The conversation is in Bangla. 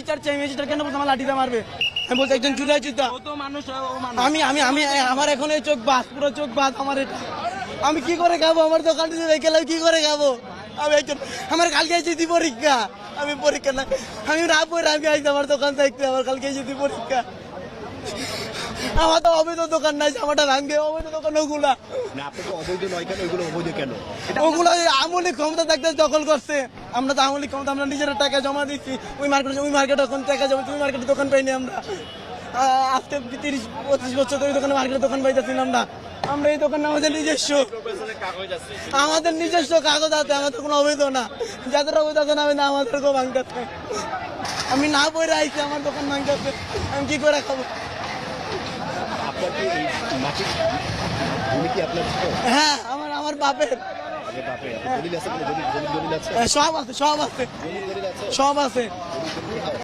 বিচার চাই, ম্যাজিস্ট্রেট কেন বলছে আমার লাঠিতে মারবে? আমি বলছি একজন চুরি আছি তো আমি আমি আমি আমার এখন এই চোখ বাস, পুরো চোখ বাস আমার। এটা আমি কি করে খাবো? আমার দোকান গেলে কি করে খাবো? আমি একজন, আমার কালকে এসেছি পরীক্ষা, আমি পরীক্ষা না, আমি রাত পরে আমি আইছি আমার দোকান থাকতে, আমার কালকে এসেছি পরীক্ষা। আমার তো অবৈধ দোকান নাই, আমারটা ভাঙবে অবৈধ দোকান ওগুলা। অবৈধ নয় কেন, ওইগুলো অবৈধ কেন? ওগুলো আমলি ক্ষমতা থাকতে দখল করছে। আমরা তো আমলি ক্ষমতা, আমরা নিজেরা টাকা জমা দিচ্ছি ওই মার্কেটে এখন টাকা জমা, ওই মার্কেটে দোকান পাইনি আমরা। আজকে 30-25 বছর ধরে দোকানে মার্কেটে দোকান পাইতেছিলাম না। আমরা এই দোকান আমাদের নিজস্ব কাগজ আছে, আমাদের কোনো অবৈধ না। যাদের অবৈধ আছে না আমাদেরকেও ভাঙতে। আমি না পড়ে আইছি, আমার দোকান ভাঙতে, আমি কি করে খাবো? আপনার কি এই মাটির ভূমি কি আপনার ছিল? হ্যাঁ, আমার বাপের। বাপরে, দলিল আছে? সব আছে, সব আছে, দলিল আছে? সব আছে।